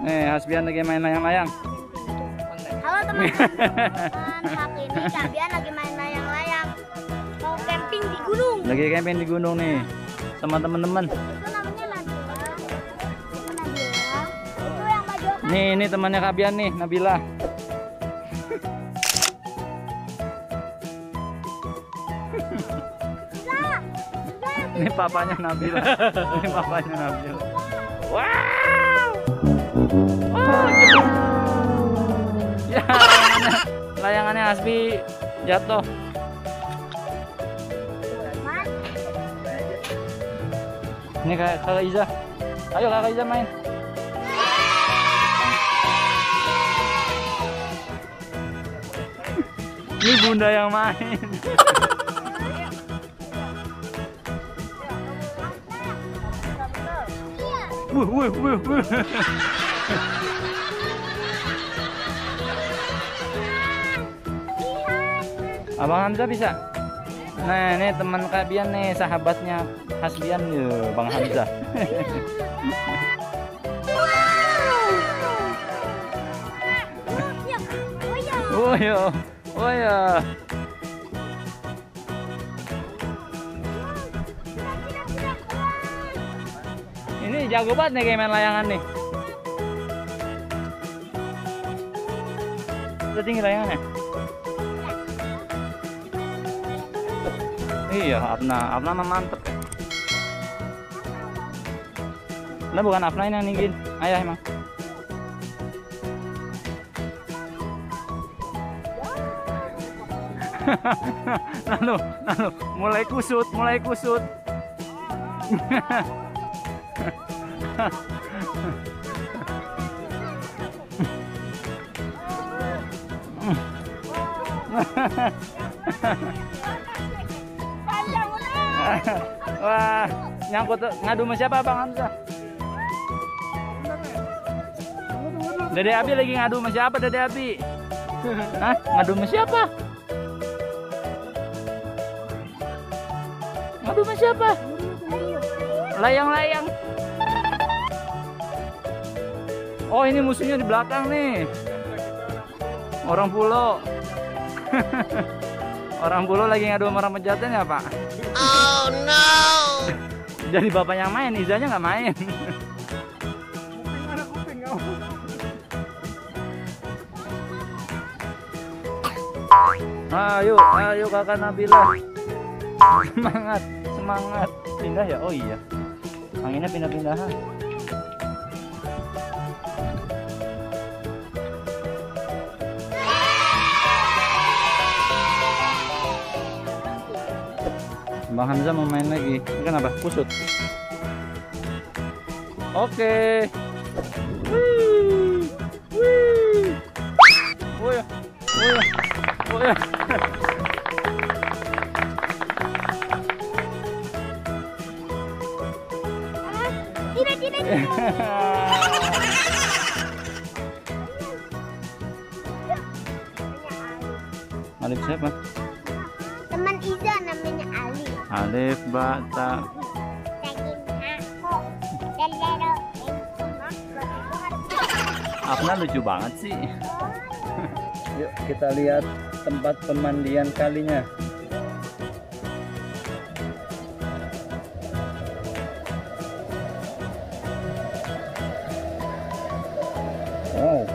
Nih, Hasbian lagi main layang-layang. Halo teman-teman, hari ini Kabian lagi main layang-layang. Mau camping di gunung. Lagi camping di gunung nih sama teman-teman. Itu namanya Nabila. Itu yang baju apa? Nih, ini temannya Kabian nih, Nabila. Ini papanya Nabila. Ini papanya Nabila. Wow. Oh, ya, layangannya Hasbi jatuh. Ini kakak Iza. Ayo kakak Iza main. Ini bunda yang main. Wuh. Abang Hamzah bisa. Nah, ini teman Kabian nih, sahabatnya Hasbian ya, Bang Hamzah. Oh ya. Ini jago banget nih kayak main layangan nih. Udah tinggi layangannya. Iya, Afna mah mantep. Nah, bukan Afna ini yang ninggin, ayah emang. Lalu, mulai kusut. Wah, nyangkut ngadu sama siapa Bang Hamzah? Dede Abi lagi ngadu sama siapa Dede Abi? Hah? Ngadu sama siapa? Ngadu sama siapa? Layang-layang. Oh, ini musuhnya di belakang nih. Orang pulau. Orang pulau lagi ngadu sama orang pejaten ya Pak? Oh no. Jadi bapak yang main, Izanya nggak main. Ayo kakak Nabila. Semangat. Pindah ya? Oh iya. Anginnya pindah-pindahan. Bang Hamzah mau main lagi. Ini kenapa? Kusut. Oke. Wih. Oh ya. Tidak. Alif siapa? Teman Iza namanya Ali. Alif Bata. Afna lucu banget sih. Yuk kita lihat tempat pemandian kalinya. Wow.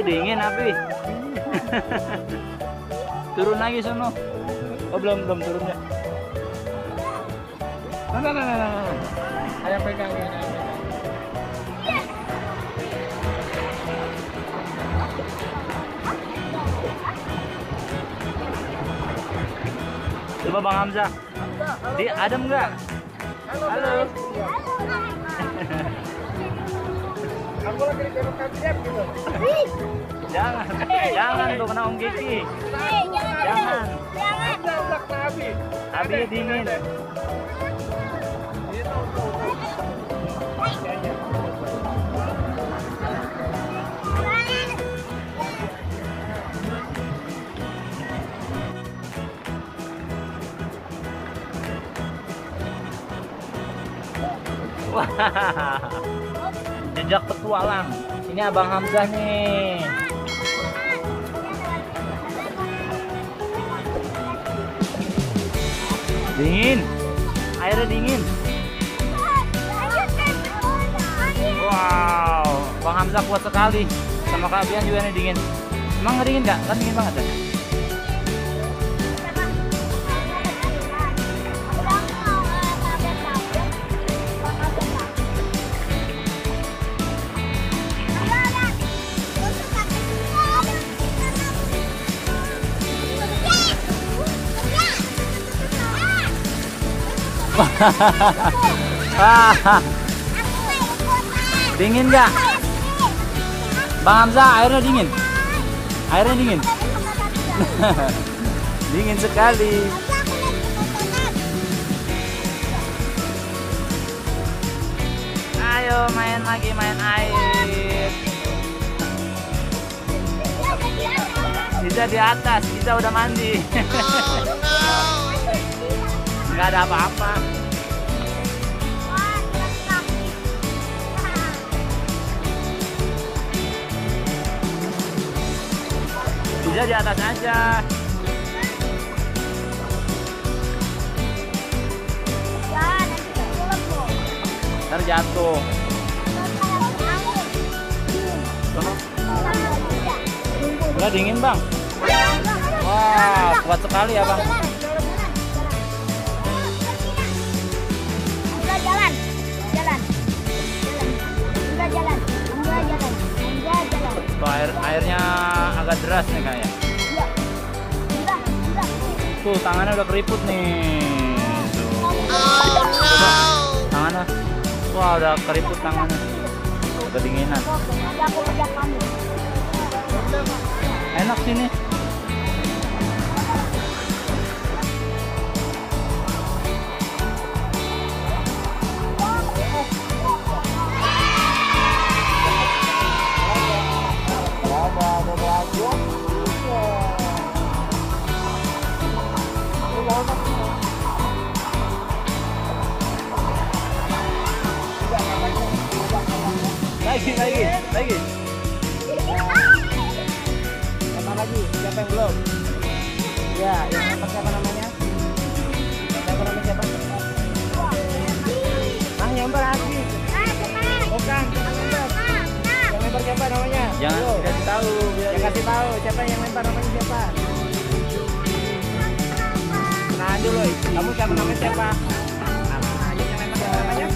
Dingin Abi. Turun lagi sono. Oh belum turun ya. Nah. Ayo pegang. Coba Bang Hamzah. Di adem nggak? Halo. Aku lagi di Kabian gitu. Jangan tuh kena Om Kiki. Jangan. Abi dingin. Wah, jejak petualang. Ini Abang Hamzah nih. Dingin, airnya dingin. Wow, Bang Hamzah kuat sekali. Sama Kak Bian juga nih dingin. Emang nggak dingin nggak? Kan dingin banget kan? Dingin nggak? Bang Hamzah, airnya dingin? Airnya dingin? Dingin sekali. Ayo main lagi, main air. Bisa di atas, bisa udah mandi. Nggak ada apa-apa. Bisa di atas aja. Ntar jatuh. Udah dingin bang. Wah, kuat sekali ya bang. Tuh, airnya agak deras nih kayaknya. Tuh tangannya udah keriput nih. Tuh. Coba tangannya. Wah udah keriput tangannya. Kedinginan. Enak sini. Lagi. Apa lagi? Siapa yang belum? Ya, yang lempar siapa namanya? Siapa namanya siapa? Yang lempar lagi. Bukan, yang lempar siapa namanya? Jangan kasih tahu. Yang kasih tahu siapa yang lempar namanya siapa? Nah dulu, kamu siapa namanya siapa? Ayo yang lempar siapa namanya?